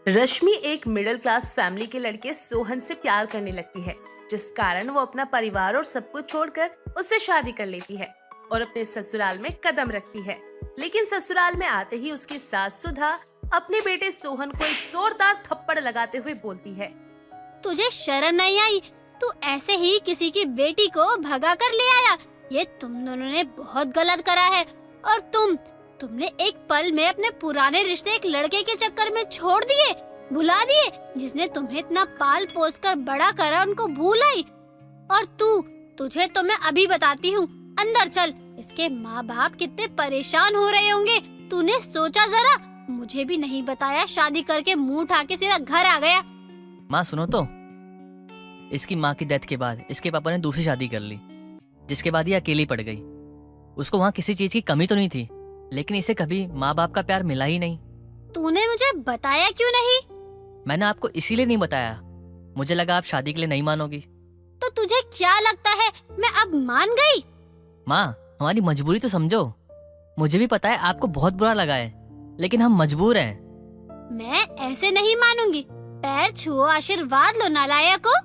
रश्मि एक middle class family के लड़के सोहन से प्यार करने लगती है, जिस कारण वो अपना परिवार और सब कुछ छोड़कर उससे शादी कर लेती है और अपने ससुराल में कदम रखती है। लेकिन ससुराल में आते ही उसकी सास सुधा अपने बेटे सोहन को एक जोरदार थप्पड़ लगाते हुए बोलती है, तुझे शर्म नहीं आई? तू ऐसे ही किसी की बेटी को भगा कर ले आया। ये तुम दोनों ने बहुत गलत करा है। और तुमने एक पल में अपने पुराने रिश्ते एक लड़के के चक्कर में छोड़ दिए, भुला दिए, जिसने तुम्हें इतना पाल पोस कर बड़ा करा, उनको भूल आई। और तुझे तो मैं अभी बताती हूँ, अंदर चल। इसके माँ बाप कितने परेशान हो रहे होंगे, तूने सोचा जरा? मुझे भी नहीं बताया, शादी करके मुंह उठा के सीधा घर आ गया। माँ सुनो तो, इसकी माँ की डेथ के बाद इसके पापा ने दूसरी शादी कर ली, जिसके बाद ये अकेली पड़ गई। उसको वहाँ किसी चीज की कमी तो नहीं थी, लेकिन इसे कभी माँ बाप का प्यार मिला ही नहीं। तूने मुझे बताया क्यों नहीं? मैंने आपको इसीलिए नहीं बताया, मुझे लगा आप शादी के लिए नहीं मानोगी। तो तुझे क्या लगता है मैं अब मान गई? माँ, हमारी मजबूरी तो समझो। मुझे भी पता है आपको बहुत बुरा लगा है, लेकिन हम मजबूर हैं। मैं ऐसे नहीं मानूंगी। पैर छुओ, आशीर्वाद लो नालायको।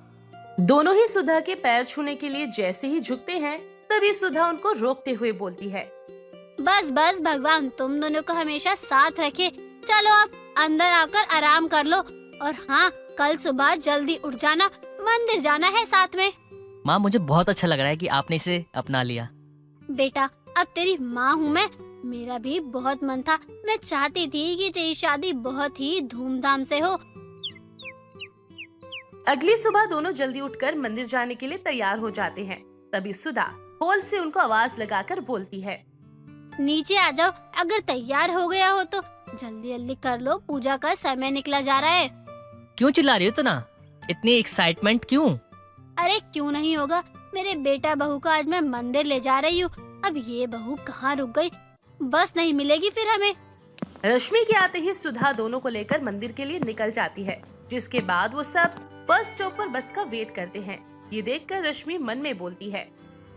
दोनों ही सुधा के पैर छूने के लिए जैसे ही झुकते हैं, तभी सुधा उनको रोकते हुए बोलती है, बस बस, भगवान तुम दोनों को हमेशा साथ रखे। चलो अब अंदर आकर आराम कर लो। और हाँ, कल सुबह जल्दी उठ जाना, मंदिर जाना है साथ में। माँ, मुझे बहुत अच्छा लग रहा है कि आपने इसे अपना लिया। बेटा, अब तेरी माँ हूँ मैं। मेरा भी बहुत मन था, मैं चाहती थी कि तेरी शादी बहुत ही धूमधाम से हो। अगली सुबह दोनों जल्दी उठकर मंदिर जाने के लिए तैयार हो जाते हैं। तभी सुधा हॉल से उनको आवाज लगाकर बोलती है, नीचे आ जाओ, अगर तैयार हो गया हो तो जल्दी जल्दी कर लो, पूजा का समय निकला जा रहा है। क्यों चिल्ला रही हो इतना? इतनी एक्साइटमेंट क्यों? अरे क्यों नहीं होगा, मेरे बेटा बहू को आज मैं मंदिर ले जा रही हूँ। अब ये बहू कहाँ रुक गई, बस नहीं मिलेगी फिर हमें। रश्मि के आते ही सुधा दोनों को लेकर मंदिर के लिए निकल जाती है, जिसके बाद वो सब बस स्टॉप पर बस का वेट करते हैं। ये देखकर रश्मि मन में बोलती है,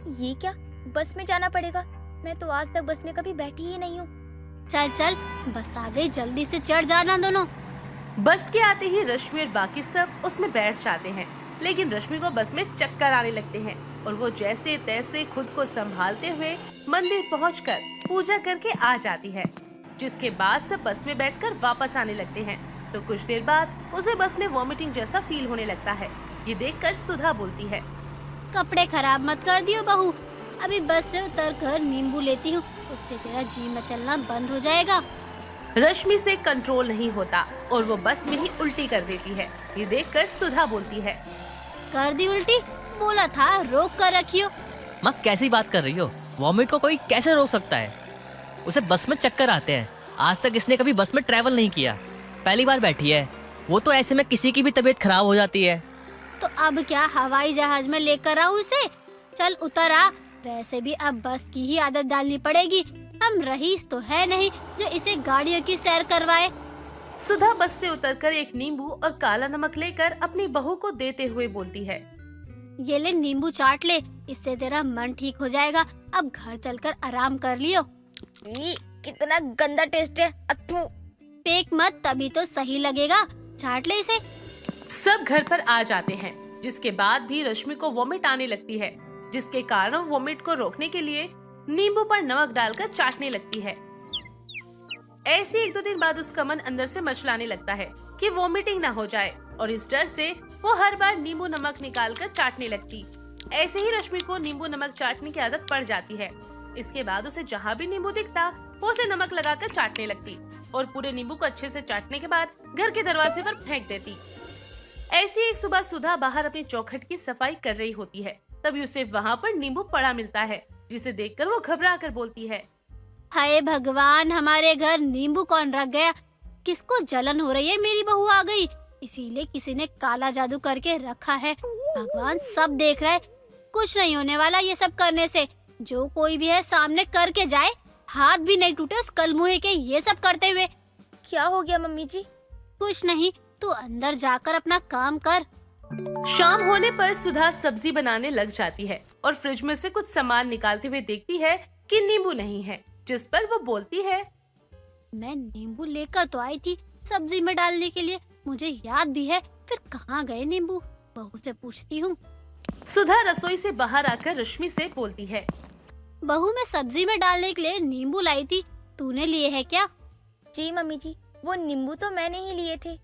ये क्या, बस में जाना पड़ेगा? मैं तो आज तक बस में कभी बैठी ही नहीं हूँ। चल चल, बस आ गई, जल्दी से चढ़ जाना दोनों। बस के आते ही रश्मि और बाकी सब उसमें बैठ जाते हैं, लेकिन रश्मि को बस में चक्कर आने लगते हैं और वो जैसे तैसे खुद को संभालते हुए मंदिर पहुंचकर पूजा करके आ जाती है। जिसके बाद सब बस में बैठकर वापस आने लगते हैं। तो कुछ देर बाद उसे बस में वॉमिटिंग जैसा फील होने लगता है। ये देखकर सुधा बोलती है, कपड़े खराब मत कर दियो बहू, अभी बस से उतर कर नींबू लेती हूँ, उससे तेरा जी मचलना बंद हो जाएगा। रश्मि से कंट्रोल नहीं होता और वो बस में ही उल्टी कर देती है। ये देखकर सुधा बोलती है, कर दी उल्टी? बोला था रोक कर रखियो। माँ, कैसी बात कर रही हो? वॉमिट को कोई कैसे रोक सकता है? उसे बस में चक्कर आते हैं। आज तक इसने कभी बस में ट्रैवल नहीं किया, पहली बार बैठी है। वो तो ऐसे में किसी की भी तबीयत खराब हो जाती है। तो अब क्या हवाई जहाज में लेकर आऊँ इसे? चल उतर आ। वैसे भी अब बस की ही आदत डालनी पड़ेगी, हम रईस तो है नहीं जो इसे गाड़ियों की सैर करवाए। सुधा बस से उतरकर एक नींबू और काला नमक लेकर अपनी बहू को देते हुए बोलती है, ये ले नींबू चाट ले, इससे तेरा मन ठीक हो जाएगा। अब घर चलकर आराम कर लियो। कितना गंदा टेस्ट है, अथू। फेंक मत, तभी तो सही लगेगा। चाट ले इसे। सब घर पर आ जाते हैं, जिसके बाद भी रश्मि को वॉमिट आने लगती है, जिसके कारण वॉमिट को रोकने के लिए नींबू पर नमक डालकर चाटने लगती है। ऐसे 1-2 दिन बाद उसका मन अंदर से मचलाने लगता है कि वॉमिटिंग ना हो जाए, और इस डर से वो हर बार नींबू नमक निकालकर चाटने लगती। ऐसे ही रश्मि को नींबू नमक चाटने की आदत पड़ जाती है। इसके बाद उसे जहाँ भी नींबू दिखता वो उसे नमक लगाकर चाटने लगती और पूरे नींबू को अच्छे से चाटने के बाद घर के दरवाजे पर फेंक देती। ऐसी एक सुबह सुधा बाहर अपनी चौखट की सफाई कर रही होती है, तभी उसे वहाँ पर नींबू पड़ा मिलता है, जिसे देखकर वो घबरा कर बोलती है, हाय भगवान, हमारे घर नींबू कौन रख गया? किसको जलन हो रही है? मेरी बहू आ गई, इसीलिए किसी ने काला जादू करके रखा है। भगवान सब देख रहा है, कुछ नहीं होने वाला ये सब करने से। जो कोई भी है सामने करके जाए, हाथ भी नहीं टूटे उस कलमुहे के ये सब करते हुए। क्या हो गया मम्मी जी? कुछ नहीं, तू अंदर जाकर अपना काम कर। शाम होने पर सुधा सब्जी बनाने लग जाती है और फ्रिज में से कुछ सामान निकालते हुए देखती है कि नींबू नहीं है, जिस पर वो बोलती है, मैं नींबू लेकर तो आई थी सब्जी में डालने के लिए, मुझे याद भी है, फिर कहाँ गए नींबू? बहू से पूछती हूँ। सुधा रसोई से बाहर आकर रश्मि से बोलती है। बहू, मैं सब्जी में डालने के लिए नींबू लाई थी, तूने लिए है क्या? जी मम्मी जी, वो नींबू तो मैंने ही लिए थे।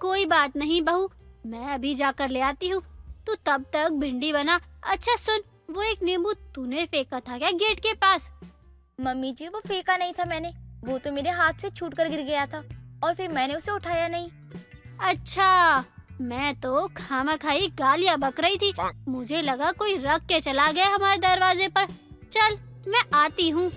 कोई बात नहीं बहू, मैं अभी जाकर ले आती हूँ, तू तब तक भिंडी बना। अच्छा सुन, वो एक नींबू तूने फेंका था क्या गेट के पास? मम्मी जी, वो फेंका नहीं था मैंने, वो तो मेरे हाथ से छूट कर गिर गया था और फिर मैंने उसे उठाया नहीं। अच्छा, मैं तो खामखाई गालियाँ बक रही थी, मुझे लगा कोई रख के चला गया हमारे दरवाजे पर। चल मैं आती हूँ।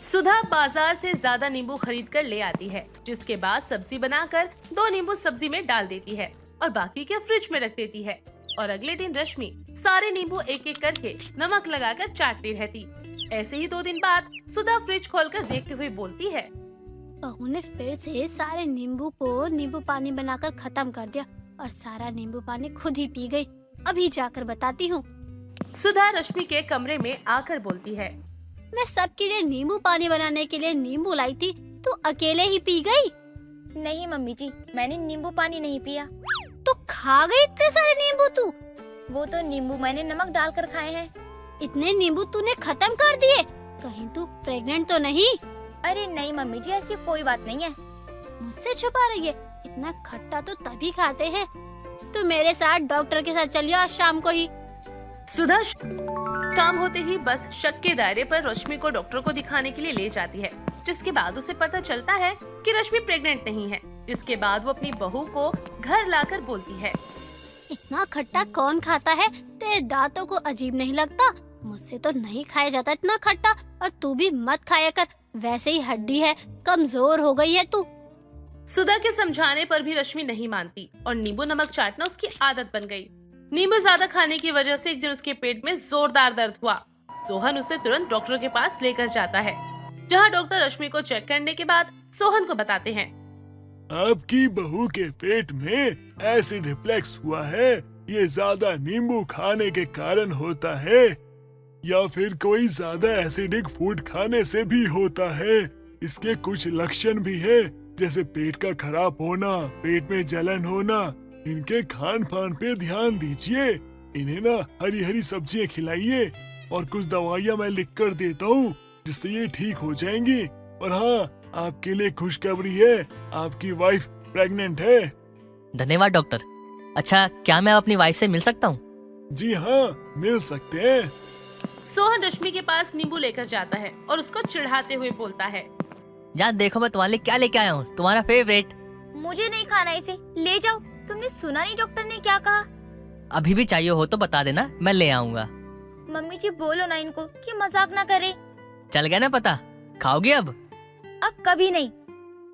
सुधा बाजार से ज्यादा नींबू खरीद कर ले आती है, जिसके बाद सब्जी बनाकर 2 नींबू सब्जी में डाल देती है और बाकी के फ्रिज में रख देती है। और अगले दिन रश्मि सारे नींबू एक एक करके नमक लगाकर चाटती रहती। ऐसे ही 2 दिन बाद सुधा फ्रिज खोलकर देखते हुए बोलती है। बहू ने फिर से सारे नींबू को नींबू पानी बनाकर खत्म कर दिया और सारा नींबू पानी खुद ही पी गई। अभी जाकर बताती हूँ। सुधा रश्मि के कमरे में आकर बोलती है। मैं सबके लिए नींबू पानी बनाने के लिए नींबू लाई थी, तू अकेले ही पी गई? नहीं मम्मी जी, मैंने नींबू पानी नहीं पिया। तो खा गई इतने सारे नींबू तू? वो तो नींबू मैंने नमक डालकर खाए हैं। इतने नींबू तूने खत्म कर दिए? कहीं तू प्रेग्नेंट तो नहीं? अरे नहीं मम्मी जी, ऐसी कोई बात नहीं है। मुझसे छुपा रही है? इतना खट्टा तो तभी खाते हैं। तू मेरे साथ डॉक्टर के साथ चलियो आज शाम को ही। सुधा काम होते ही बस शक के दायरे पर रश्मि को डॉक्टर को दिखाने के लिए ले जाती है, जिसके बाद उसे पता चलता है कि रश्मि प्रेग्नेंट नहीं है। जिसके बाद वो अपनी बहू को घर लाकर बोलती है। इतना खट्टा कौन खाता है? तेरे दांतों को अजीब नहीं लगता? मुझसे तो नहीं खाया जाता इतना खट्टा, और तू भी मत खाया कर, वैसे ही हड्डी है, कमजोर हो गई है तू। सुधा के समझाने पर भी रश्मि नहीं मानती और नींबू नमक चाटना उसकी आदत बन गई। नींबू ज्यादा खाने की वजह से एक दिन उसके पेट में जोरदार दर्द हुआ। सोहन उसे तुरंत डॉक्टर के पास लेकर जाता है, जहां डॉक्टर रश्मि को चेक करने के बाद सोहन को बताते हैं। आपकी बहू के पेट में एसिड रिफ्लेक्स हुआ है। ये ज्यादा नींबू खाने के कारण होता है या फिर कोई ज्यादा एसिडिक फूड खाने से भी होता है। इसके कुछ लक्षण भी है, जैसे पेट का खराब होना, पेट में जलन होना। इनके खान पान पे ध्यान दीजिए। इन्हें ना हरी हरी सब्जियां खिलाइए और कुछ दवाइयाँ मैं लिख कर देता हूँ, जिससे ये ठीक हो जाएंगी। और हाँ, आपके लिए खुशखबरी है, आपकी वाइफ प्रेग्नेंट है। धन्यवाद डॉक्टर। अच्छा, क्या मैं अपनी वाइफ से मिल सकता हूँ? जी हाँ, मिल सकते हैं। सोहन रश्मि के पास नींबू लेकर जाता है और उसको चिढ़ाते हुए बोलता है। यार देखो, मैं तुम्हारे लिए क्या लेके आया हूँ, तुम्हारा फेवरेट। मुझे नहीं खाना इसे, ले जाओ। तुमने सुना नहीं डॉक्टर ने क्या कहा? अभी भी चाहिए हो तो बता देना, मैं ले आऊंगा। मम्मी जी बोलो ना इनको कि मजाक ना करे। चल गया ना पता? खाओगे अब? अब कभी नहीं।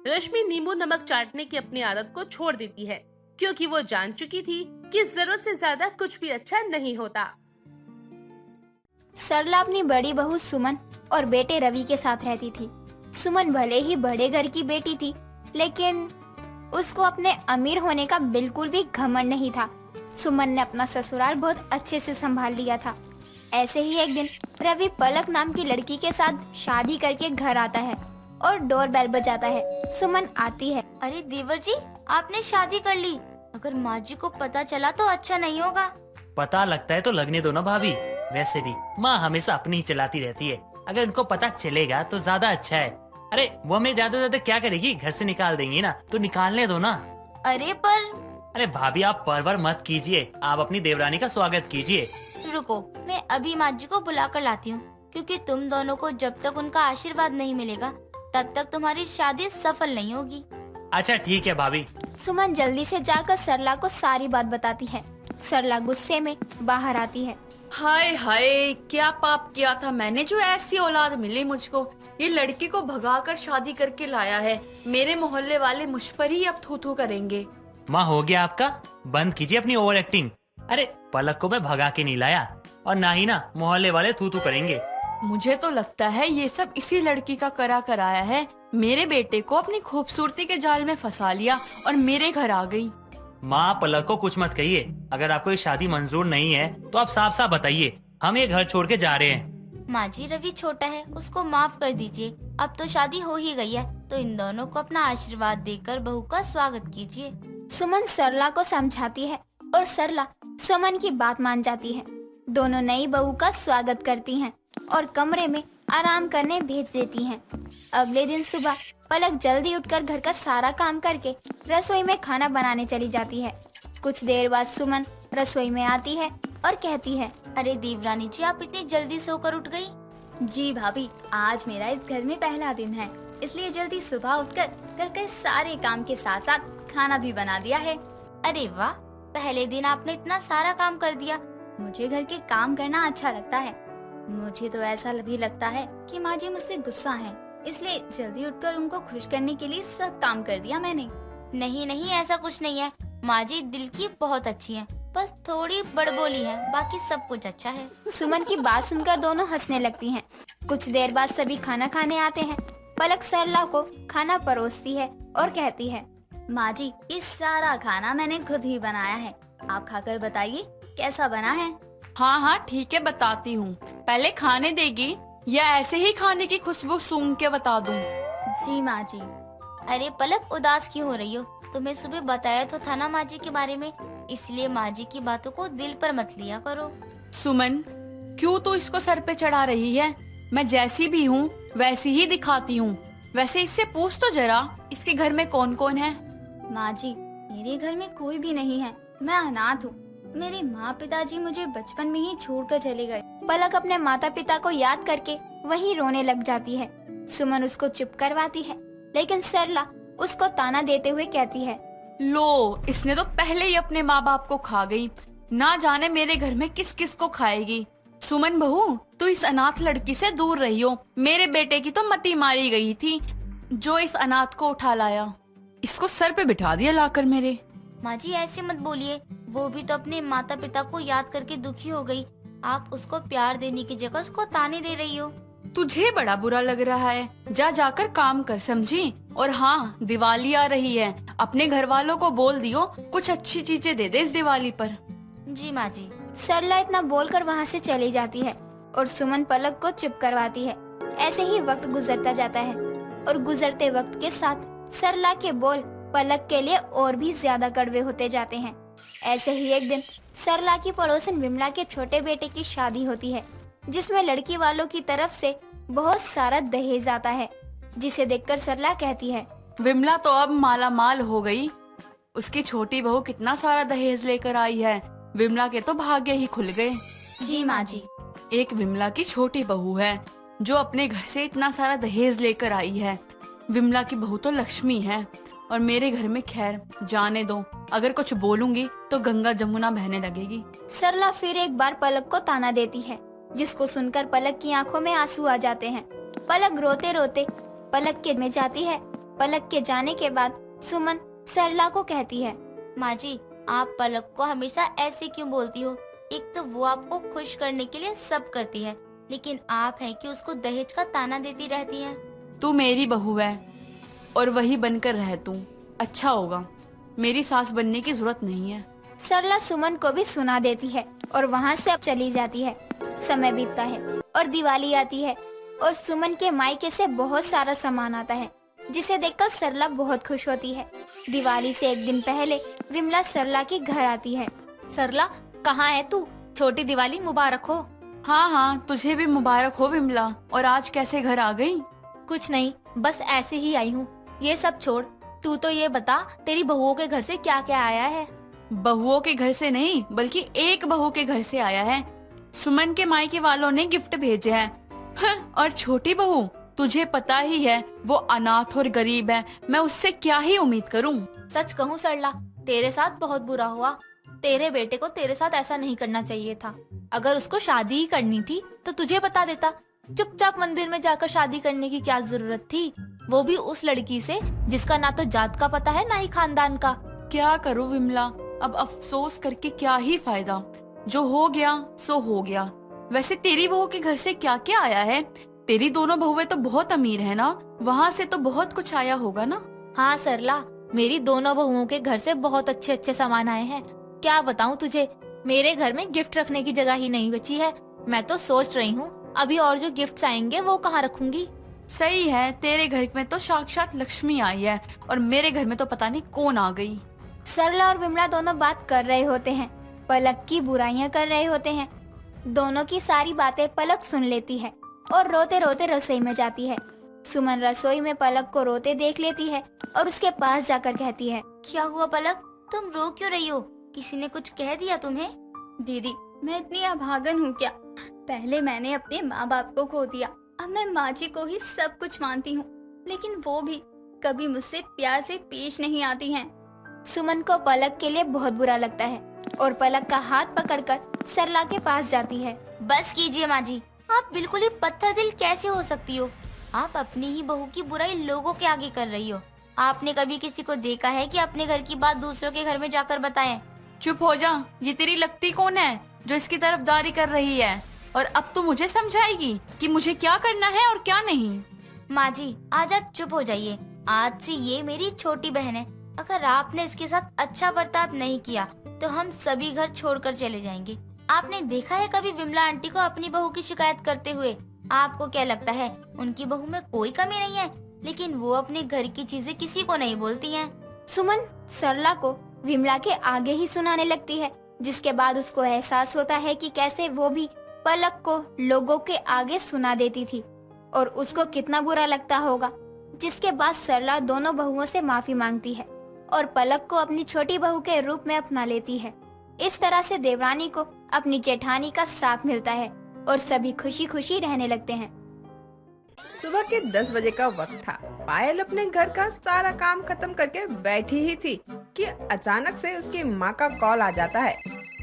रश्मि नींबू नमक चाटने की अपनी आदत को छोड़ देती है, क्योंकि वो जान चुकी थी कि जरूरत से ज्यादा कुछ भी अच्छा नहीं होता। सरला अपनी बड़ी बहू सुमन और बेटे रवि के साथ रहती थी। सुमन भले ही बड़े घर की बेटी थी, लेकिन उसको अपने अमीर होने का बिल्कुल भी घमंड नहीं था। सुमन ने अपना ससुराल बहुत अच्छे से संभाल लिया था। ऐसे ही एक दिन रवि पलक नाम की लड़की के साथ शादी करके घर आता है और डोर बेल बजाता है। सुमन आती है। अरे देवर जी, आपने शादी कर ली। अगर माँ जी को पता चला तो अच्छा नहीं होगा। पता लगता है तो लगने दो ना भाभी। वैसे भी माँ हमेशा अपनी ही चलाती रहती है, अगर इनको पता चलेगा तो ज्यादा अच्छा है। अरे वो हमें ज्यादा क्या करेगी, घर से निकाल देंगी ना, तो निकालने दो ना। अरे भाभी आप परवर मत कीजिए, आप अपनी देवरानी का स्वागत कीजिए। रुको, मैं अभी माँ जी को बुला कर लाती हूँ, क्योंकि तुम दोनों को जब तक उनका आशीर्वाद नहीं मिलेगा तब तक तुम्हारी शादी सफल नहीं होगी। अच्छा ठीक है भाभी। सुमन जल्दी से जाकर सरला को सारी बात बताती है। सरला गुस्से में बाहर आती है। हाय हाय, क्या पाप किया था मैंने जो ऐसी औलाद मिली मुझको। ये लड़की को भगाकर शादी करके लाया है। मेरे मोहल्ले वाले मुझ पर ही अब थू थू करेंगे। माँ हो गया आपका, बंद कीजिए अपनी ओवर एक्टिंग। अरे पलक को मैं भगा के नहीं लाया, और ना ही ना मोहल्ले वाले थू थू करेंगे। मुझे तो लगता है ये सब इसी लड़की का करा कराया है। मेरे बेटे को अपनी खूबसूरती के जाल में फंसा लिया और मेरे घर आ गई। माँ पलक को कुछ मत कहिए। अगर आपको ये शादी मंजूर नहीं है तो आप साफ साफ बताइए, हम ये घर छोड़ के जा रहे हैं। माँ जी, रवि छोटा है, उसको माफ कर दीजिए। अब तो शादी हो ही गई है, तो इन दोनों को अपना आशीर्वाद देकर बहू का स्वागत कीजिए। सुमन सरला को समझाती है और सरला सुमन की बात मान जाती है। दोनों नई बहू का स्वागत करती हैं और कमरे में आराम करने भेज देती हैं। अगले दिन सुबह पलक जल्दी उठकर घर का सारा काम करके रसोई में खाना बनाने चली जाती है। कुछ देर बाद सुमन रसोई में आती है और कहती है, अरे देवरानी जी, आप इतनी जल्दी सोकर उठ गई? जी भाभी, आज मेरा इस घर में पहला दिन है, इसलिए जल्दी सुबह उठकर घर के सारे काम के साथ साथ खाना भी बना दिया है। अरे वाह, पहले दिन आपने इतना सारा काम कर दिया। मुझे घर के काम करना अच्छा लगता है। मुझे तो ऐसा भी लगता है कि माँ जी मुझसे गुस्सा है, इसलिए जल्दी उठकर उनको खुश करने के लिए सब काम कर दिया मैंने। नहीं नहीं, ऐसा कुछ नहीं है। माँ जी दिल की बहुत अच्छी हैं, बस थोड़ी बड़बोली है, बाकी सब कुछ अच्छा है। सुमन की बात सुनकर दोनों हंसने लगती हैं। कुछ देर बाद सभी खाना खाने आते हैं। पलक सरला को खाना परोसती है और कहती है, माँ जी, ये सारा खाना मैंने खुद ही बनाया है, आप खाकर बताइए कैसा बना है। हाँ हाँ ठीक है, बताती हूँ। पहले खाने देगी या ऐसे ही खाने की खुशबू सूंघ के बता दूँ? जी माँ जी। अरे पलक, उदास क्यों हो रही हो? तुम्हें सुबह बताया तो था ना माँ जी के बारे में, इसलिए माँ जी की बातों को दिल पर मत लिया करो। सुमन, क्यों तू इसको सर पे चढ़ा रही है? मैं जैसी भी हूँ वैसी ही दिखाती हूँ। वैसे इससे पूछ तो जरा, इसके घर में कौन कौन है? माँ जी, मेरे घर में कोई भी नहीं है, मैं अनाथ हूँ। मेरे माँ पिताजी मुझे बचपन में ही छोड़कर चले गए। पलक अपने माता पिता को याद करके वहीं रोने लग जाती है। सुमन उसको चुप करवाती है, लेकिन सरला उसको ताना देते हुए कहती है, लो, इसने तो पहले ही अपने माँ बाप को खा गई, ना जाने मेरे घर में किस किस को खाएगी। सुमन बहू, तू इस अनाथ लड़की से दूर रही हो। मेरे बेटे की तो मती मारी गई थी जो इस अनाथ को उठा लाया। इसको सर पे बिठा दिया लाकर मेरे। माँ जी ऐसे मत बोलिए, वो भी तो अपने माता पिता को याद करके दुखी हो गई। आप उसको प्यार देने की जगह उसको ताने दे रही हो। तुझे बड़ा बुरा लग रहा है, जा जाकर काम कर, समझी? और हाँ, दिवाली आ रही है, अपने घर वालों को बोल दियो कुछ अच्छी चीजें दे दे इस दिवाली पर। जी माँ जी। सरला इतना बोलकर वहाँ से चली जाती है और सुमन पलक को चुप करवाती है। ऐसे ही वक्त गुजरता जाता है और गुजरते वक्त के साथ सरला के बोल पलक के लिए और भी ज्यादा कड़वे होते जाते हैं। ऐसे ही एक दिन सरला की पड़ोसन विमला के छोटे बेटे की शादी होती है, जिसमें लड़की वालों की तरफ से बहुत सारा दहेज आता है, जिसे देखकर सरला कहती है, विमला तो अब माला माल हो गई। उसकी छोटी बहू कितना सारा दहेज लेकर आई है। विमला के तो भाग्य ही खुल गए। जी माँ जी। एक विमला की छोटी बहू है जो अपने घर से इतना सारा दहेज लेकर आई है। विमला की बहू तो लक्ष्मी है और मेरे घर में खैर जाने दो, अगर कुछ बोलूंगी तो गंगा जमुना बहने लगेगी। सरला फिर एक बार पलक को ताना देती है, जिसको सुनकर पलक की आंखों में आंसू आ जाते हैं। पलक रोते रोते पलक के में जाती है। पलक के जाने के बाद सुमन सरला को कहती है, माँ जी, आप पलक को हमेशा ऐसे क्यों बोलती हो? एक तो वो आपको खुश करने के लिए सब करती है, लेकिन आप हैं कि उसको दहेज का ताना देती रहती हैं। तू मेरी बहू है और वही बनकर रह तू, अच्छा होगा। मेरी सास बनने की जरूरत नहीं है। सरला सुमन को भी सुना देती है और वहाँ से अब चली जाती है। समय बीतता है और दिवाली आती है और सुमन के मायके से बहुत सारा सामान आता है, जिसे देखकर सरला बहुत खुश होती है। दिवाली से एक दिन पहले विमला सरला के घर आती है। सरला, कहाँ है तू? छोटी दिवाली मुबारक हो। हाँ हाँ, तुझे भी मुबारक हो विमला। और आज कैसे घर आ गई? कुछ नहीं, बस ऐसे ही आई हूँ। ये सब छोड़, तू तो ये बता, तेरी बहुओं के घर से क्या क्या आया है? बहुओं के घर से नहीं, बल्कि एक बहू के घर से आया है। सुमन के मायके वालों ने गिफ्ट भेजे हैं। और छोटी बहू, तुझे पता ही है वो अनाथ और गरीब है, मैं उससे क्या ही उम्मीद करूं? सच कहूँ सरला, तेरे साथ बहुत बुरा हुआ। तेरे बेटे को तेरे साथ ऐसा नहीं करना चाहिए था। अगर उसको शादी ही करनी थी तो तुझे बता देता। चुपचाप मंदिर में जाकर शादी करने की क्या जरूरत थी, वो भी उस लड़की से जिसका ना तो जात का पता है ना ही खानदान का। क्या करूं विमला, अब अफसोस करके क्या ही फायदा। जो हो गया सो हो गया। वैसे तेरी बहू के घर से क्या क्या आया है? तेरी दोनों बहुएं तो बहुत अमीर है ना, वहाँ से तो बहुत कुछ आया होगा ना? हाँ सरला, मेरी दोनों बहुओं के घर से बहुत अच्छे अच्छे सामान आए हैं। क्या बताऊँ तुझे, मेरे घर में गिफ्ट रखने की जगह ही नहीं बची है। मैं तो सोच रही हूँ अभी और जो गिफ्ट्स आएंगे वो कहाँ रखूंगी। सही है, तेरे घर में तो साक्षात लक्ष्मी आई है और मेरे घर में तो पता नहीं कौन आ गई। सरला और विमला दोनों बात कर रहे होते हैं, पलक की बुराइयां कर रहे होते हैं। दोनों की सारी बातें पलक सुन लेती है और रोते रोते रसोई में जाती है। सुमन रसोई में पलक को रोते देख लेती है और उसके पास जाकर कहती है, क्या हुआ पलक, तुम रो क्यों रही हो? किसी ने कुछ कह दिया तुम्हें? दीदी, मैं इतनी अभागन हूँ क्या? पहले मैंने अपने माँ बाप को खो दिया, अब मैं माँ जी को ही सब कुछ मानती हूँ, लेकिन वो भी कभी मुझसे प्यार से पेश नहीं आती हैं। सुमन को पलक के लिए बहुत बुरा लगता है और पलक का हाथ पकड़कर सरला के पास जाती है। बस कीजिए माँ जी, आप बिल्कुल ही पत्थर दिल कैसे हो सकती हो? आप अपनी ही बहू की बुराई लोगों के आगे कर रही हो। आपने कभी किसी को देखा है कि अपने घर की बात दूसरों के घर में जाकर बताएं? चुप हो जा, ये तेरी लगती कौन है जो इसकी तरफदारी कर रही है? और अब तो मुझे समझाएगी कि मुझे क्या करना है और क्या नहीं। माँ जी, आज आप चुप हो जाइए। आज से ये मेरी छोटी बहन है। अगर आपने इसके साथ अच्छा बर्ताव नहीं किया तो हम सभी घर छोड़कर चले जाएंगे। आपने देखा है कभी विमला आंटी को अपनी बहू की शिकायत करते हुए? आपको क्या लगता है उनकी बहू में कोई कमी नहीं है? लेकिन वो अपने घर की चीजें किसी को नहीं बोलती हैं। सुमन सरला को विमला के आगे ही सुनाने लगती है, जिसके बाद उसको एहसास होता है कि कैसे वो भी पलक को लोगों के आगे सुना देती थी और उसको कितना बुरा लगता होगा। जिसके बाद सरला दोनों बहुओं से माफी मांगती है और पलक को अपनी छोटी बहू के रूप में अपना लेती है। इस तरह से देवरानी को अपनी जेठानी का साथ मिलता है और सभी खुशी खुशी रहने लगते हैं। सुबह के 10 बजे का वक्त था। पायल अपने घर का सारा काम खत्म करके बैठी ही थी कि अचानक से उसकी माँ का कॉल आ जाता है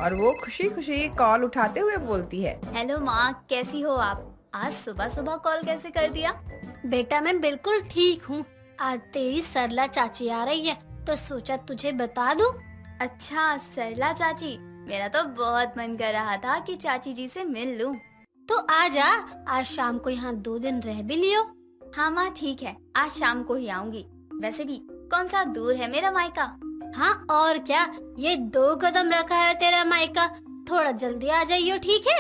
और वो खुशी खुशी कॉल उठाते हुए बोलती है, हेलो माँ, कैसी हो आप? आज सुबह सुबह कॉल कैसे कर दिया? बेटा मैं बिल्कुल ठीक हूँ। आज तेरी सरला चाची आ रही है तो सोचा तुझे बता दूं। अच्छा सरला चाची, मेरा तो बहुत मन कर रहा था कि चाची जी से मिल लूं। तो आ जा, आज शाम को यहाँ 2 दिन रह भी लियो। हाँ माँ ठीक है, आज शाम को ही आऊंगी। वैसे भी कौन सा दूर है मेरा मायका? हाँ और क्या, ये 2 कदम रखा है तेरा मायका। थोड़ा जल्दी आ जाइयो, ठीक है?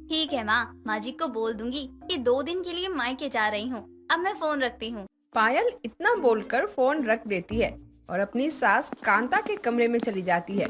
ठीक है माँ, माँ जी को बोल दूंगी कि 2 दिन के लिए मायके जा रही हूँ। अब मैं फोन रखती हूँ। पायल इतना बोलकर फोन रख देती है और अपनी सास कांता के कमरे में चली जाती है।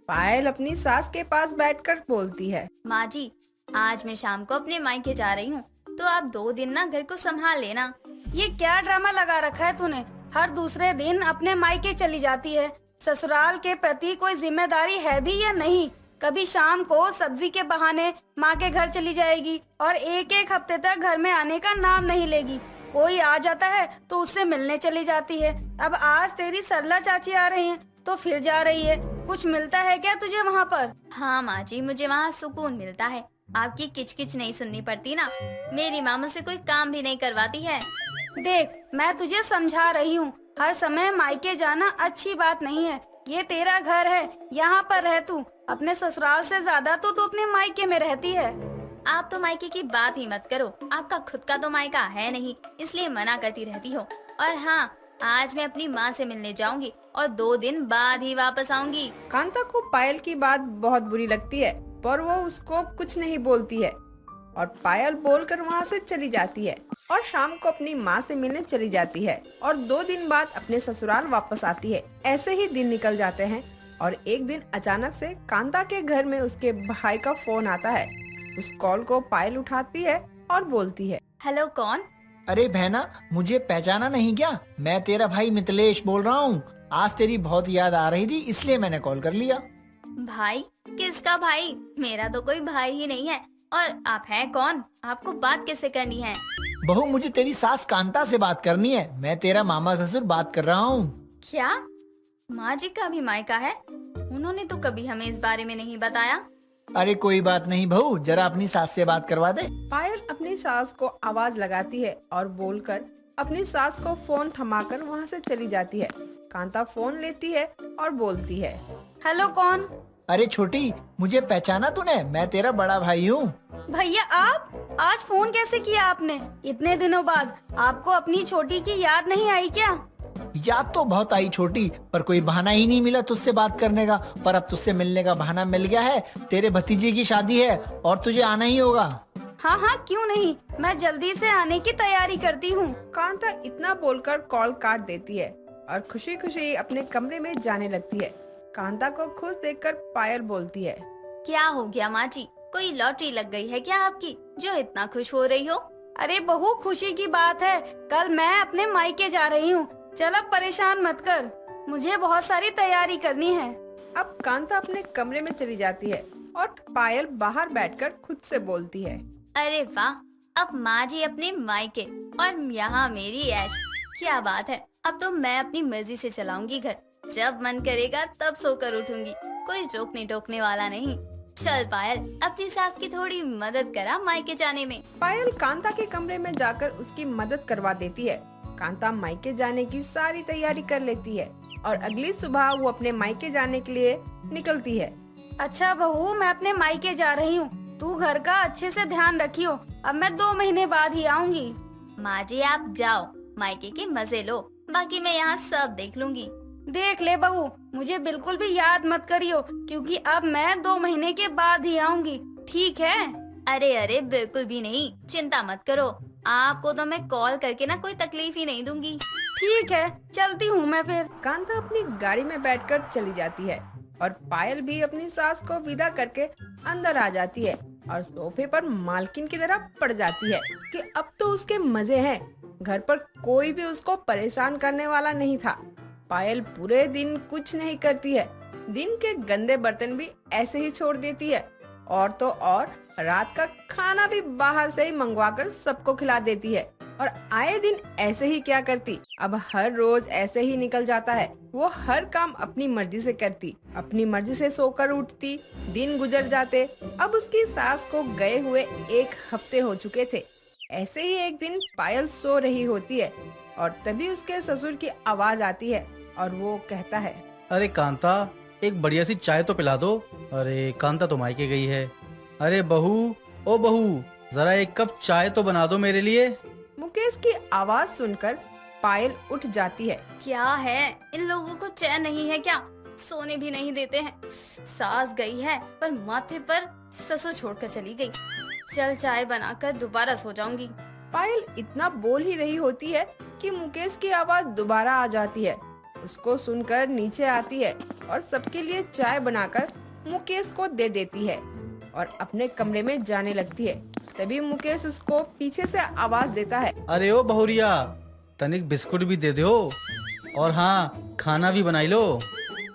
पायल अपनी सास के पास बैठकर बोलती है, माँ जी, आज मैं शाम को अपने मायके जा रही हूँ, तो आप 2 दिन ना घर को संभाल लेना। ये क्या ड्रामा लगा रखा है तूने? हर दूसरे दिन अपने मायके चली जाती है। ससुराल के प्रति कोई जिम्मेदारी है भी या नहीं? कभी शाम को सब्जी के बहाने माँ के घर चली जाएगी और एक हफ्ते तक घर में आने का नाम नहीं लेगी। कोई आ जाता है तो उससे मिलने चली जाती है। अब आज तेरी सरला चाची आ रही हैं तो फिर जा रही है। कुछ मिलता है क्या तुझे वहाँ पर? हाँ माँ जी, मुझे वहाँ सुकून मिलता है। आपकी किचकिच नहीं सुननी पड़ती ना। मेरी माँ मुझसे कोई काम भी नहीं करवाती है। देख, मैं तुझे समझा रही हूँ, हर समय मायके जाना अच्छी बात नहीं है। ये तेरा घर है, यहाँ पर रह तू। अपने ससुराल से ज्यादा तो तू अपने मायके में रहती है। आप तो मायके की बात ही मत करो। आपका खुद का तो मायका है नहीं, इसलिए मना करती रहती हो। और हाँ, आज मैं अपनी माँ से मिलने जाऊंगी और 2 दिन बाद ही वापस आऊंगी। कांता को पायल की बात बहुत बुरी लगती है, पर वो उसको कुछ नहीं बोलती है और पायल बोलकर वहाँ से चली जाती है और शाम को अपनी माँ से मिलने चली जाती है और 2 दिन बाद अपने ससुराल वापस आती है। ऐसे ही दिन निकल जाते हैं और एक दिन अचानक से कांता के घर में उसके भाई का फोन आता है। उस कॉल को पायल उठाती है और बोलती है, हेलो, कौन? अरे बहना, मुझे पहचाना नहीं क्या? मैं तेरा भाई मिथिलेश बोल रहा हूँ। आज तेरी बहुत याद आ रही थी, इसलिए मैंने कॉल कर लिया। भाई? किसका भाई? मेरा तो कोई भाई ही नहीं है। और आप हैं कौन? आपको बात कैसे करनी है? बहू, मुझे तेरी सास कांता से बात करनी है। मैं तेरा मामा ससुर बात कर रहा हूँ। क्या? माँ जी का भी मायका है? उन्होंने तो कभी हमें इस बारे में नहीं बताया। अरे कोई बात नहीं बहू, जरा अपनी सास से बात करवा दे। पायल अपनी सास को आवाज लगाती है और बोलकर अपनी सास को फोन थमाकर वहाँ से चली जाती है। कांता फोन लेती है और बोलती है, हेलो, कौन? अरे छोटी, मुझे पहचाना तूने? मैं तेरा बड़ा भाई हूँ। भैया आप? आज फोन कैसे किया आपने इतने दिनों बाद? आपको अपनी छोटी की याद नहीं आई क्या? याद तो बहुत आई छोटी, पर कोई बहाना ही नहीं मिला तुझसे बात करने का। पर अब तुझसे मिलने का बहाना मिल गया है। तेरे भतीजे की शादी है और तुझे आना ही होगा। हाँ हाँ, क्यों नहीं, मैं जल्दी से आने की तैयारी करती हूँ। कांता इतना बोलकर कॉल काट देती है और खुशी खुशी अपने कमरे में जाने लगती है। कांता को खुश देखकर पायल बोलती है, क्या हो गया माँ जी, कोई लॉटरी लग गई है क्या आपकी जो इतना खुश हो रही हो? अरे बहू, खुशी की बात है, कल मैं अपने मायके जा रही हूँ। चल अब परेशान मत कर, मुझे बहुत सारी तैयारी करनी है। अब कांता अपने कमरे में चली जाती है और पायल बाहर बैठकर खुद से बोलती है, अरे वाह, अब माँ जी अपने मायके और यहाँ मेरी ऐश, क्या बात है। अब तो मैं अपनी मर्जी से चलाऊंगी घर, जब मन करेगा तब सोकर उठूंगी, कोई रोकने टोकने वाला नहीं। चल पायल, अपनी सास की थोड़ी मदद करा मायके जाने में। पायल कांता के कमरे में जाकर उसकी मदद करवा देती है। कांता मायके जाने की सारी तैयारी कर लेती है और अगली सुबह वो अपने मायके जाने के लिए निकलती है। अच्छा बहू, मैं अपने मायके जा रही हूँ, तू घर का अच्छे से ध्यान रखियो, अब मैं 2 महीने बाद ही आऊंगी। माँ जी आप जाओ, मायके के मजे लो, बाकी मैं यहाँ सब देख लूंगी। देख ले बहू, मुझे बिल्कुल भी याद मत करियो, क्योंकि अब मैं 2 महीने के बाद ही आऊंगी, ठीक है? अरे अरे बिल्कुल भी नहीं, चिंता मत करो, आपको तो मैं कॉल करके ना कोई तकलीफ ही नहीं दूंगी। ठीक है, चलती हूँ मैं फिर। कांता अपनी गाड़ी में बैठकर चली जाती है और पायल भी अपनी सास को विदा करके अंदर आ जाती है और सोफे पर मालकिन की तरह पड़ जाती है कि अब तो उसके मजे हैं। घर पर कोई भी उसको परेशान करने वाला नहीं था। पायल पूरे दिन कुछ नहीं करती है, दिन के गंदे बर्तन भी ऐसे ही छोड़ देती है और तो और रात का खाना भी बाहर से ही मंगवाकर सबको खिला देती है और आए दिन ऐसे ही क्या करती। अब हर रोज ऐसे ही निकल जाता है। वो हर काम अपनी मर्जी से करती, अपनी मर्जी से सोकर उठती, दिन गुजर जाते। अब उसकी सास को गए हुए 1 हफ्ते हो चुके थे। ऐसे ही एक दिन पायल सो रही होती है और तभी उसके ससुर की आवाज आती है और वो कहता है, अरे कांता, एक बढ़िया सी चाय तो पिला दो। अरे कांता तो मायके गई है। अरे बहू, ओ बहू, जरा 1 कप चाय तो बना दो मेरे लिए। मुकेश की आवाज सुनकर पायल उठ जाती है। क्या है, इन लोगों को चैन नहीं है क्या? सोने भी नहीं देते हैं। सास गई है पर माथे पर ससुर छोड़कर चली गई। चल चाय बनाकर दोबारा सो जाऊंगी। पायल इतना बोल ही रही होती है कि मुकेश की आवाज दोबारा आ जाती है। उसको सुनकर नीचे आती है और सबके लिए चाय बनाकर मुकेश को दे देती है और अपने कमरे में जाने लगती है। तभी मुकेश उसको पीछे से आवाज देता है, अरे ओ बहुरिया, तनिक बिस्कुट भी दे दो और हाँ, खाना भी बनाई लो।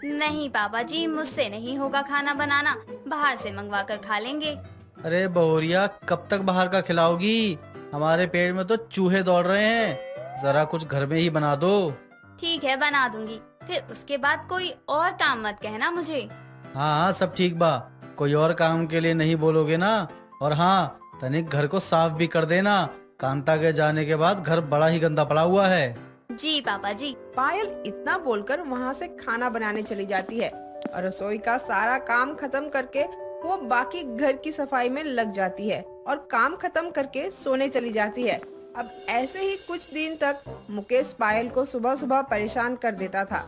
नहीं पापा जी, मुझसे नहीं होगा खाना बनाना, बाहर से मंगवा कर खा लेंगे। अरे बहुरिया, कब तक बाहर का खिलाओगी? हमारे पेट में तो चूहे दौड़ रहे हैं, जरा कुछ घर में ही बना दो। ठीक है, बना दूंगी, फिर उसके बाद कोई और काम मत कहना मुझे। हाँ सब ठीक बा, कोई और काम के लिए नहीं बोलोगे ना। और हाँ, तनिक घर को साफ भी कर देना, कांता के जाने के बाद घर बड़ा ही गंदा पड़ा हुआ है। जी पापा जी। पायल इतना बोलकर वहाँ से खाना बनाने चली जाती है और रसोई का सारा काम खत्म करके वो बाकी घर की सफाई में लग जाती है और काम खत्म करके सोने चली जाती है। अब ऐसे ही कुछ दिन तक मुकेश पायल को सुबह सुबह परेशान कर देता था।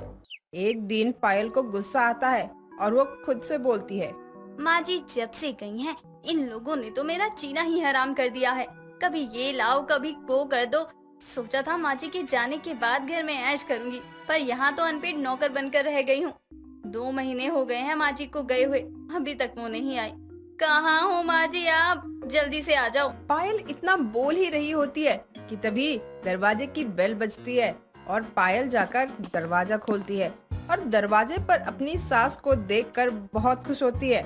एक दिन पायल को गुस्सा आता है और वो खुद से बोलती है, माँ जी जब से गई हैं, इन लोगों ने तो मेरा जीना ही हराम कर दिया है। कभी ये लाओ, कभी वो कर दो। सोचा था माँ जी के जाने के बाद घर में ऐश करूंगी, पर यहाँ तो अनपेड नौकर बनकर रह गई हूँ। 2 महीने हो गए हैं माँ जी को गए हुए, अभी तक वो नहीं आई। कहाँ हो माँ जी, आप जल्दी से आ जाओ। पायल इतना बोल ही रही होती है कि तभी दरवाजे की बेल बजती है और पायल जाकर दरवाजा खोलती है और दरवाजे पर अपनी सास को देखकर बहुत खुश होती है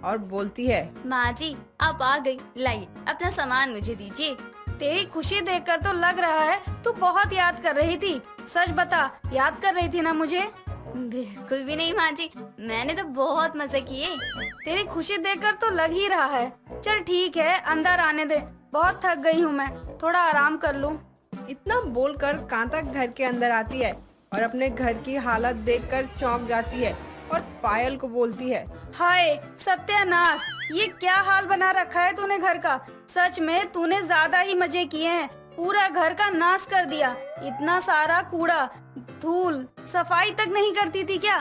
और बोलती है, माँ जी आप आ गई, लाइए अपना सामान मुझे दीजिए। तेरी खुशी देखकर तो लग रहा है तू बहुत याद कर रही थी। सच बता, याद कर रही थी ना मुझे? बिल्कुल भी नहीं माँ जी, मैंने तो बहुत मजे किए। तेरी खुशी देखकर तो लग ही रहा है। चल ठीक है, अंदर आने दे, बहुत थक गई हूँ मैं, थोड़ा आराम कर लूँ। इतना बोलकर कांता घर के अंदर आती है और अपने घर की हालत देखकर चौंक जाती है और पायल को बोलती है, हाय सत्यानाश, ये क्या हाल बना रखा है तूने घर का। सच में तूने ज्यादा ही मजे किए हैं, पूरा घर का नाश कर दिया। इतना सारा कूड़ा, धूल, सफाई तक नहीं करती थी क्या?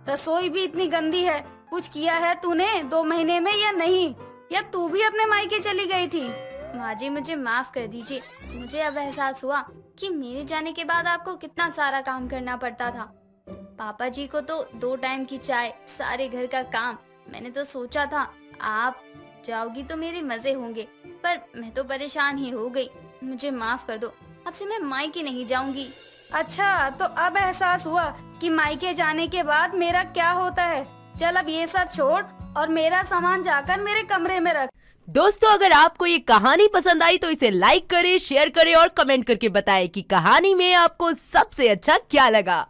रसोई भी इतनी गंदी है। कुछ किया है तूने 2 महीने में या नहीं? या तू भी अपने मायके चली गई थी? माँ जी मुझे माफ कर दीजिए, मुझे अब एहसास हुआ कि मेरे जाने के बाद आपको कितना सारा काम करना पड़ता था। पापा जी को तो 2 टाइम की चाय, सारे घर का काम। मैंने तो सोचा था आप जाओगी तो मेरे मजे होंगे, पर मैं तो परेशान ही हो गई। मुझे माफ कर दो, अब से मैं मायके नहीं जाऊंगी। अच्छा, तो अब एहसास हुआ कि मायके जाने के बाद मेरा क्या होता है। चल अब ये सब छोड़ और मेरा सामान जाकर मेरे कमरे में रख। दोस्तों, अगर आपको ये कहानी पसंद आई तो इसे लाइक करें, शेयर करें और कमेंट करके बताएं कि कहानी में आपको सबसे अच्छा क्या लगा।